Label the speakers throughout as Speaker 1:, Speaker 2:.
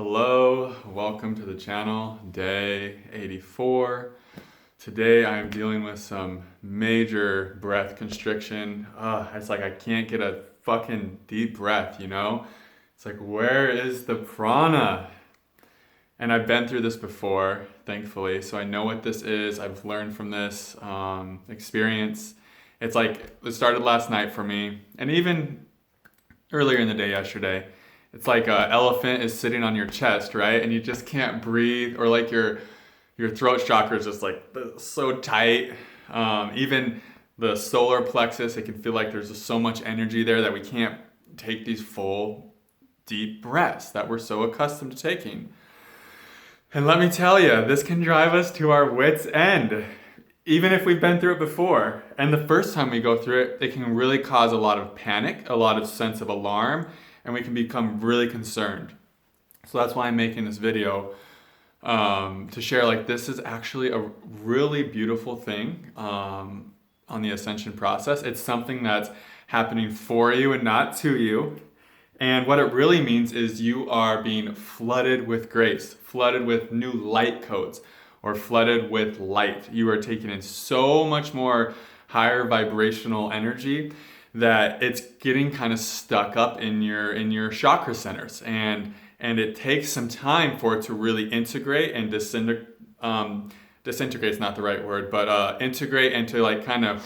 Speaker 1: Hello, welcome to the channel, day 84. Today I am dealing with some major breath constriction. It's like I can't get a fucking deep breath, you know? It's like, where is the prana? And I've been through this before, thankfully, so I know what this is. I've learned from this experience. It's like, it started last night for me, and even earlier in the day yesterday. It's like an elephant is sitting on your chest, right? And you just can't breathe, or like your throat chakra is just like so tight. Even the solar plexus, it can feel like there's just so much energy there that we can't take these full, deep breaths that we're so accustomed to taking. And let me tell you, this can drive us to our wits' end, even if we've been through it before. And the first time we go through it, it can really cause a lot of panic, a lot of sense of alarm, and we can become really concerned. So that's why I'm making this video, to share like this is actually a really beautiful thing on the Ascension process. It's something that's happening for you and not to you. And what it really means is you are being flooded with grace, flooded with new light codes, or flooded with light. You are taking in so much more higher vibrational energy that it's getting kind of stuck up in your chakra centers, and it takes some time for it to really integrate and disintegrate is not the right word, but integrate and to like kind of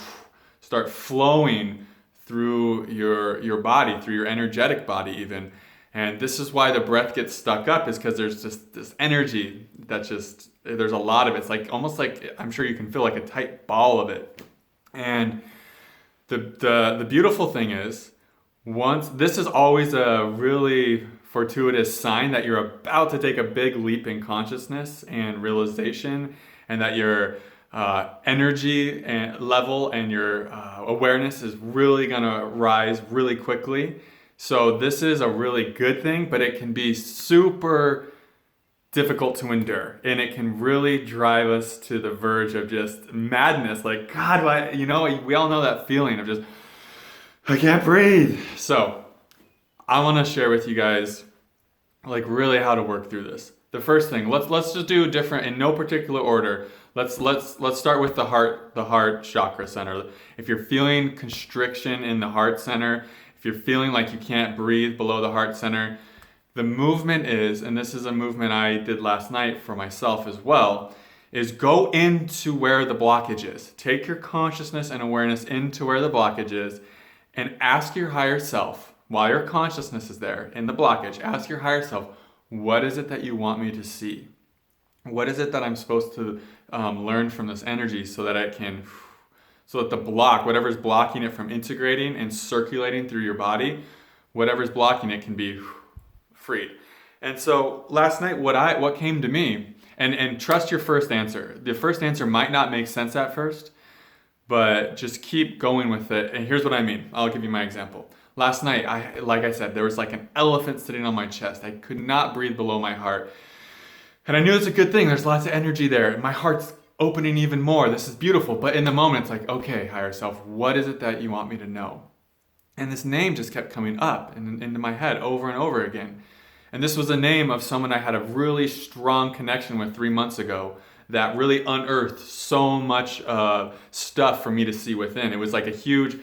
Speaker 1: start flowing through your body, through your energetic body even. And this is why the breath gets stuck up, is because there's just this energy that just, there's a lot of it. It's like almost like, I'm sure you can feel like a tight ball of it. And the beautiful thing is, this is always a really fortuitous sign that you're about to take a big leap in consciousness and realization, and that your energy and level and your awareness is really gonna rise really quickly. So this is a really good thing, but it can be super difficult to endure, and it can really drive us to the verge of just madness. Like, God, why, we all know that feeling of just, I can't breathe. So I want to share with you guys like really how to work through this. The first thing, let's just do different in no particular order. Let's start with the heart chakra center. If you're feeling constriction in the heart center, if you're feeling like you can't breathe below the heart center, the movement is, and this is a movement I did last night for myself as well, is go into where the blockage is. Take your consciousness and awareness into where the blockage is, and ask your higher self, while your consciousness is there in the blockage, ask your higher self, what is it that you want me to see? What is it that I'm supposed to learn from this energy so that the block, whatever's blocking it from integrating and circulating through your body, whatever's blocking it can be freed. And so last night, what came to me, and trust your first answer. The first answer might not make sense at first, but just keep going with it. And here's what I mean. I'll give you my example. Last night, like I said, there was like an elephant sitting on my chest. I could not breathe below my heart. And I knew it's a good thing. There's lots of energy there. My heart's opening even more. This is beautiful. But in the moment, it's like, okay, higher self, what is it that you want me to know? And this name just kept coming up into my head over and over again. And this was a name of someone I had a really strong connection with 3 months ago that really unearthed so much stuff for me to see within. It was like a huge,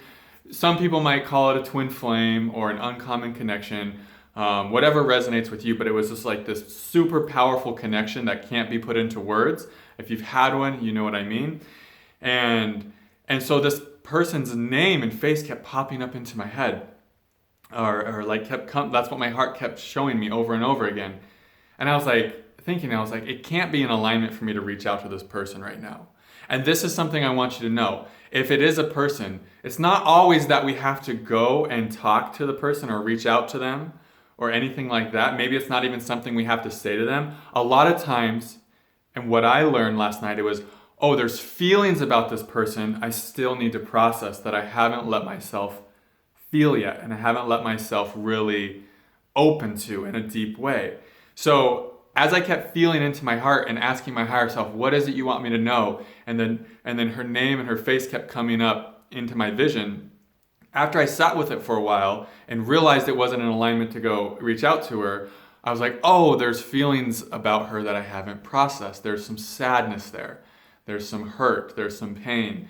Speaker 1: some people might call it a twin flame or an uncommon connection, whatever resonates with you, but it was just like this super powerful connection that can't be put into words. If you've had one, you know what I mean. And so this person's name and face kept popping up into my head. Or like that's what my heart kept showing me over and over again. And I was like, it can't be in alignment for me to reach out to this person right now. And this is something I want you to know. If it is a person, it's not always that we have to go and talk to the person or reach out to them or anything like that. Maybe it's not even something we have to say to them. A lot of times, and what I learned last night, it was, oh, there's feelings about this person I still need to process that I haven't let myself feel yet, and I haven't let myself really open to in a deep way. So as I kept feeling into my heart and asking my higher self, what is it you want me to know? And then her name and her face kept coming up into my vision. After I sat with it for a while and realized it wasn't in alignment to go reach out to her, I was like, oh, there's feelings about her that I haven't processed. There's some sadness there. There's some hurt. There's some pain.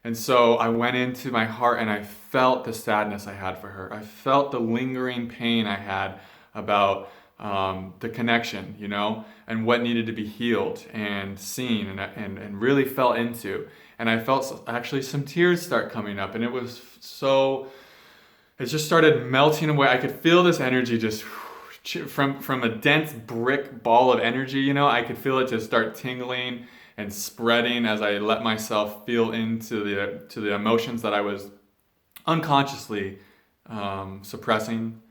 Speaker 1: And so I went into my heart and I felt the sadness I had for her. I felt the lingering pain I had about the connection, you know, and what needed to be healed and seen and really felt into. And I felt actually some tears start coming up, and it was so, it just started melting away. I could feel this energy just from a dense brick ball of energy, you know, I could feel it just start tingling and spreading as I let myself feel into the emotions that I was unconsciously suppressing.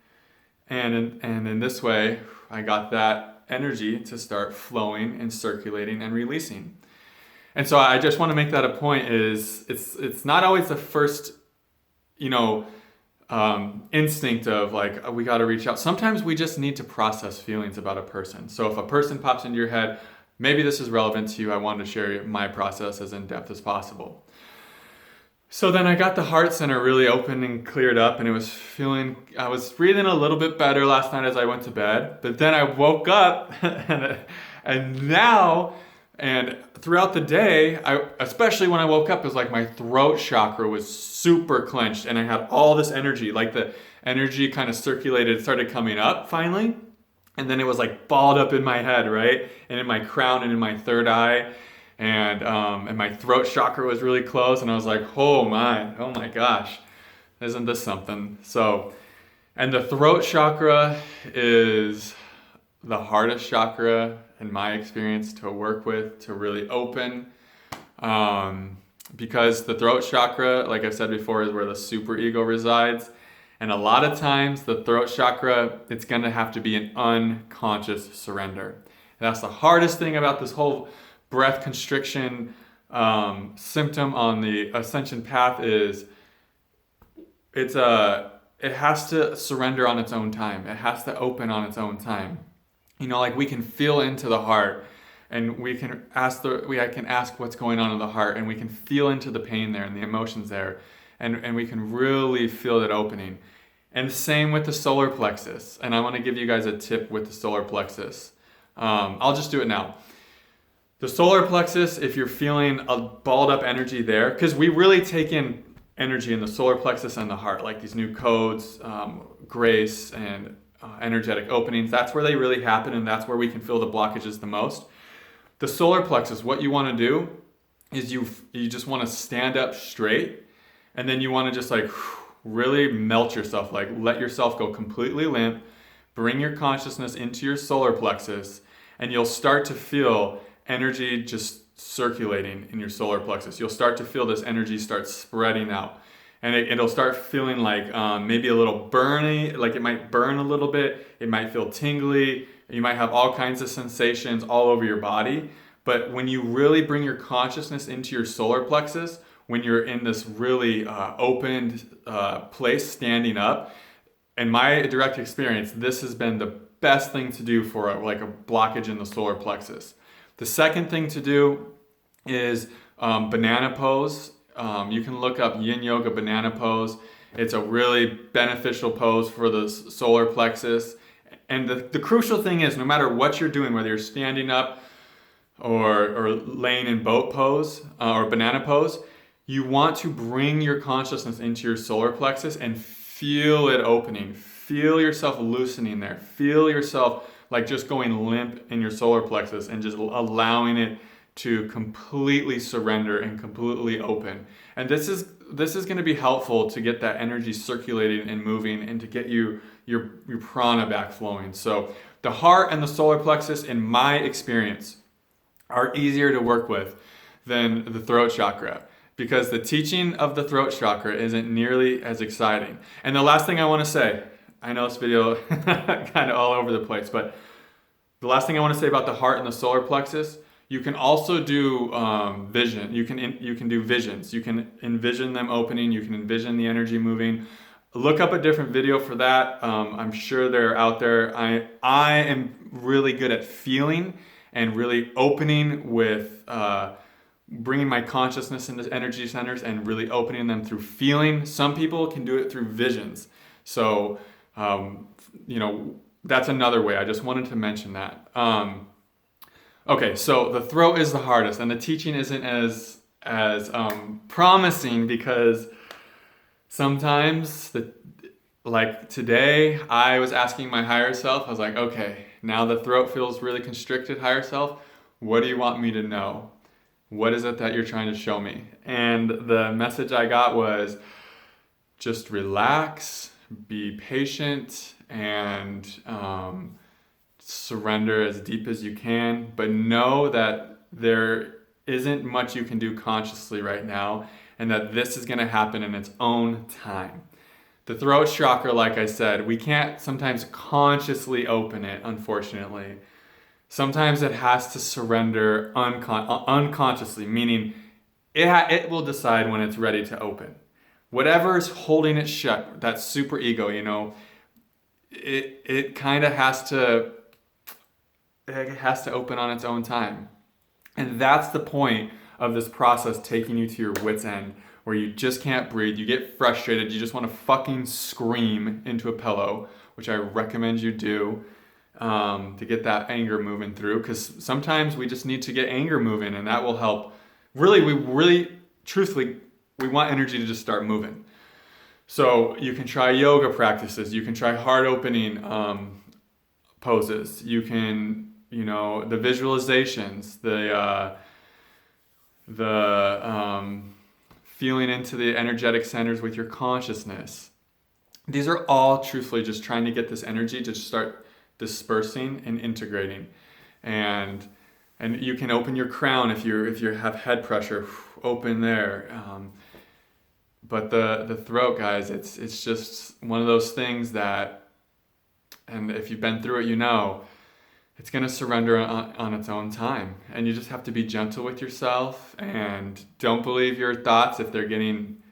Speaker 1: And in this way, I got that energy to start flowing and circulating and releasing. And so I just want to make that a point, is it's not always the first, you know, instinct of like, we got to reach out. Sometimes we just need to process feelings about a person. So if a person pops into your head, maybe this is relevant to you. I wanted to share my process as in depth as possible. So then I got the heart center really open and cleared up, and I was breathing a little bit better last night as I went to bed. But then I woke up and now, and throughout the day, especially when I woke up, it was like my throat chakra was super clenched, and I had all this energy, like the energy kind of circulated, started coming up finally. And then it was like balled up in my head, right? And in my crown and in my third eye. And my throat chakra was really close. And I was like, oh my gosh, isn't this something? So, and the throat chakra is the hardest chakra in my experience to work with, to really open. Because the throat chakra, like I said before, is where the superego resides. And a lot of times the throat chakra, it's going to have to be an unconscious surrender. And that's the hardest thing about this whole breath constriction symptom on the Ascension path, is it has to surrender on its own time. It has to open on its own time. You know, like we can feel into the heart, and we can ask what's going on in the heart, and we can feel into the pain there and the emotions there. And we can really feel that opening. And same with the solar plexus. And I want to give you guys a tip with the solar plexus. I'll just do it now. The solar plexus, if you're feeling a balled up energy there, because we really take in energy in the solar plexus and the heart, like these new codes, grace, and energetic openings. That's where they really happen, and that's where we can feel the blockages the most. The solar plexus, what you want to do is you just want to stand up straight. And then you want to just like really melt yourself, like let yourself go completely limp, bring your consciousness into your solar plexus, and you'll start to feel energy just circulating in your solar plexus. You'll start to feel this energy start spreading out. And it'll start feeling like maybe a little burny, like it might burn a little bit, it might feel tingly, you might have all kinds of sensations all over your body. But when you really bring your consciousness into your solar plexus, when you're in this really opened place standing up, in my direct experience, this has been the best thing to do for a blockage in the solar plexus. The second thing to do is banana pose. You can look up yin yoga banana pose. It's a really beneficial pose for the solar plexus. And the crucial thing is, no matter what you're doing, whether you're standing up or laying in boat pose or banana pose, you want to bring your consciousness into your solar plexus and feel it opening. Feel yourself loosening there. Feel yourself like just going limp in your solar plexus and just allowing it to completely surrender and completely open. And this is going to be helpful to get that energy circulating and moving, and to get your prana back flowing. So the heart and the solar plexus, in my experience, are easier to work with than the throat chakra, because the teaching of the throat chakra isn't nearly as exciting. And the last thing I want to say, I know this video kind of all over the place, but the last thing I want to say about the heart and the solar plexus, you can also do vision. You can do visions. You can envision them opening. You can envision the energy moving. Look up a different video for that. I'm sure they're out there. I am really good at feeling and really opening with bringing my consciousness into energy centers and really opening them through feeling. Some people can do it through visions. So, that's another way. I just wanted to mention that. Okay, so the throat is the hardest, and the teaching isn't as promising, because sometimes like today, I was asking my higher self. I was like, okay, now the throat feels really constricted, higher self. What do you want me to know? What is it that you're trying to show me? And the message I got was just relax, be patient, and surrender as deep as you can. But know that there isn't much you can do consciously right now, and that this is going to happen in its own time. The throat chakra, like I said, we can't sometimes consciously open it, unfortunately. Sometimes it has to surrender unconsciously, meaning it will decide when it's ready to open. Whatever is holding it shut, that super ego, it kind of has to open on its own time. And that's the point of this process, taking you to your wit's end, where you just can't breathe, you get frustrated, you just want to fucking scream into a pillow, which I recommend you do, to get that anger moving through, because sometimes we just need to get anger moving, and that will help. Truthfully, we want energy to just start moving. So you can try yoga practices, you can try heart opening poses, you can, the visualizations, the feeling into the energetic centers with your consciousness. These are all truthfully just trying to get this energy to start dispersing and integrating. And you can open your crown if you have head pressure, open there. But the throat, guys, it's just one of those things that, and if you've been through it, it's going to surrender on its own time. And you just have to be gentle with yourself, and don't believe your thoughts if they're getting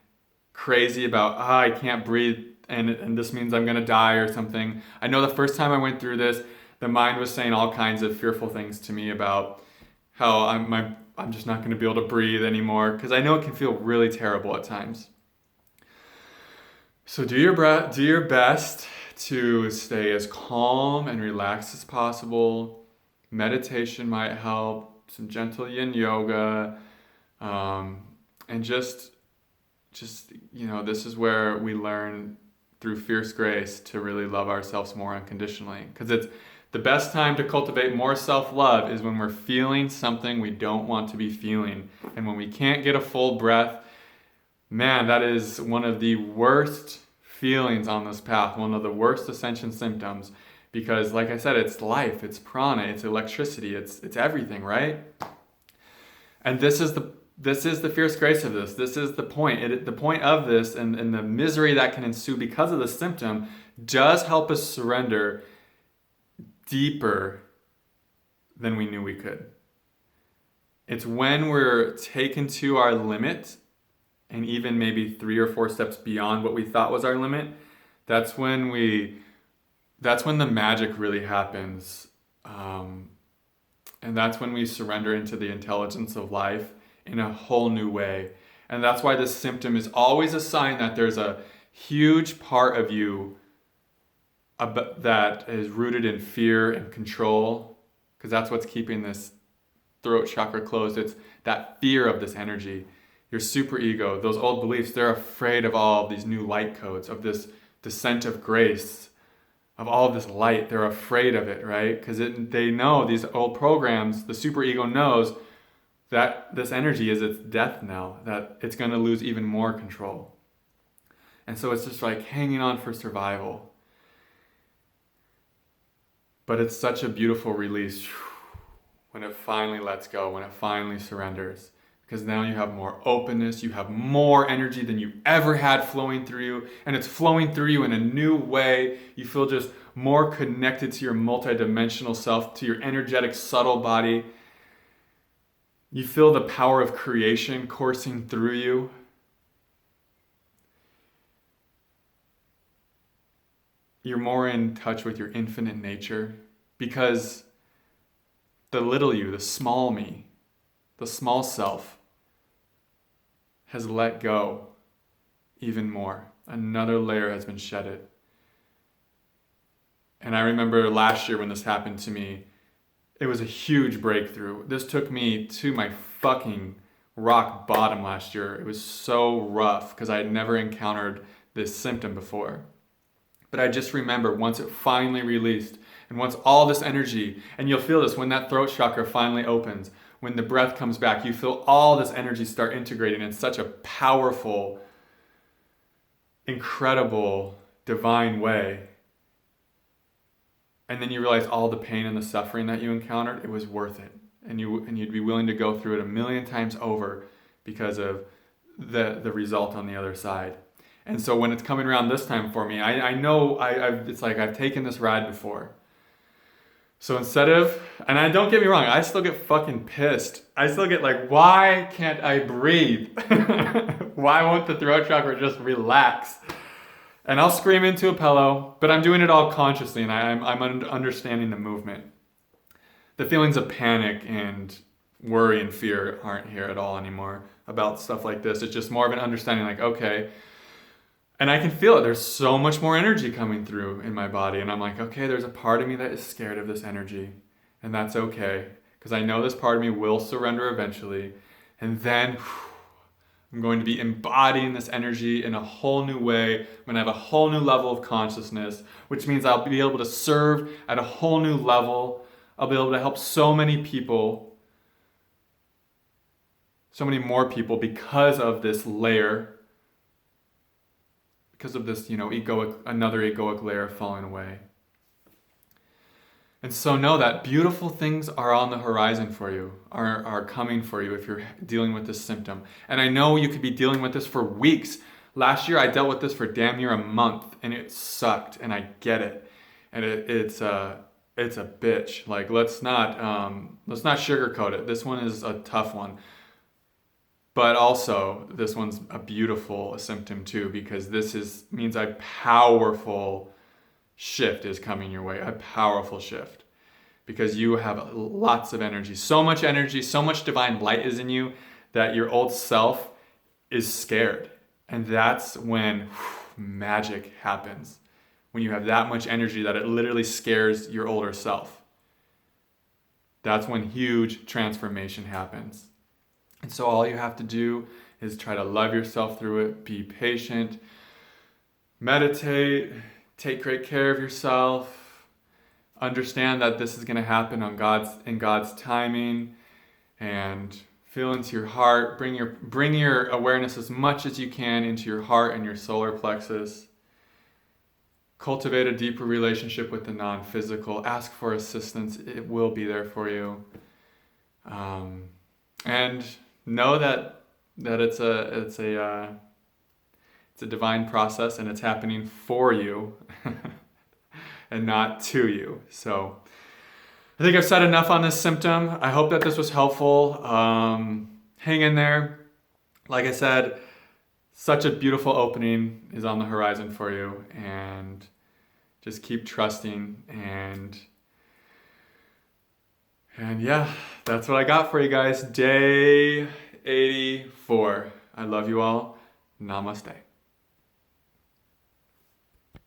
Speaker 1: crazy about, I can't breathe and this means I'm going to die or something. I know the first time I went through this, the mind was saying all kinds of fearful things to me about how I'm just not going to be able to breathe anymore, because I know it can feel really terrible at times. So do your best to stay as calm and relaxed as possible. Meditation might help, some gentle yin yoga, and just this is where we learn through fierce grace to really love ourselves more unconditionally, because it's the best time to cultivate more self-love is when we're feeling something we don't want to be feeling, and when we can't get a full breath. Man, that is one of the worst feelings on this path, one of the worst ascension symptoms, because like I said, it's life, it's prana, it's electricity, it's everything, right? And this is the fierce grace of this. This is the point. The point of this, and the misery that can ensue because of the symptom, does help us surrender deeper than we knew we could. It's when we're taken to our limit, and even maybe 3 or 4 steps beyond what we thought was our limit, that's when the magic really happens. And that's when we surrender into the intelligence of life in a whole new way. And that's why this symptom is always a sign that there's a huge part of you that is rooted in fear and control, because that's what's keeping this throat chakra closed. It's that fear of this energy. Your super ego, those old beliefs, they're afraid of all of these new light codes, of this descent of grace, of all of this light. They're afraid of it, right? Because they know, these old programs, the super ego knows that this energy is its death knell, that it's going to lose even more control. And so it's just like hanging on for survival. But it's such a beautiful release when it finally lets go, when it finally surrenders. Because now you have more openness, you have more energy than you ever had flowing through you, and it's flowing through you in a new way. You feel just more connected to your multidimensional self, to your energetic, subtle body. You feel the power of creation coursing through you. You're more in touch with your infinite nature, because the little you, the small me, the small self, has let go even more. Another layer has been shedded. And I remember last year when this happened to me, it was a huge breakthrough. This took me to my fucking rock bottom last year. It was so rough because I had never encountered this symptom before. But I just remember once it finally released, and once all this energy, and you'll feel this when that throat chakra finally opens, when the breath comes back, you feel all this energy start integrating in such a powerful, incredible, divine way. And then you realize all the pain and the suffering that you encountered, it was worth it. And you'd be willing to go through it 1,000,000 times over because of the result on the other side. And so when it's coming around this time for me, I know it's like I've taken this ride before. So instead of, and I don't get me wrong, I still get fucking pissed. I still get like, why can't I breathe? Why won't the throat chakra just relax? And I'll scream into a pillow, but I'm doing it all consciously, and I'm understanding the movement. The feelings of panic and worry and fear aren't here at all anymore about stuff like this. It's just more of an understanding like, okay, and I can feel it. There's so much more energy coming through in my body. And I'm like, okay, there's a part of me that is scared of this energy. And that's okay. Because I know this part of me will surrender eventually. And then I'm going to be embodying this energy in a whole new way. I'm going to have a whole new level of consciousness, which means I'll be able to serve at a whole new level. I'll be able to help so many people, so many more people because of this layer. Because of this, another egoic layer falling away. And so know that beautiful things are on the horizon for you, are coming for you if you're dealing with this symptom. And I know you could be dealing with this for weeks. Last year I dealt with this for damn near a month, and it sucked, and I get it. And it's a bitch. Like let's not sugarcoat it. This one is a tough one. But also, this one's a beautiful symptom too, because this means a powerful shift is coming your way, a powerful shift. Because you have lots of energy, so much divine light is in you that your old self is scared. And that's when magic happens. When you have that much energy that it literally scares your older self. That's when huge transformation happens. And so all you have to do is try to love yourself through it, be patient, meditate, take great care of yourself, understand that this is going to happen in God's timing, and feel into your heart, bring your awareness as much as you can into your heart and your solar plexus. Cultivate a deeper relationship with the non-physical. Ask for assistance. It will be there for you. And know that it's a divine process, and it's happening for you and not to you. So I think I've said enough on this symptom. I hope that this was helpful. Hang in there. Like I said, such a beautiful opening is on the horizon for you, and just keep trusting. And yeah, that's what I got for you guys. Day 84. I love you all. Namaste.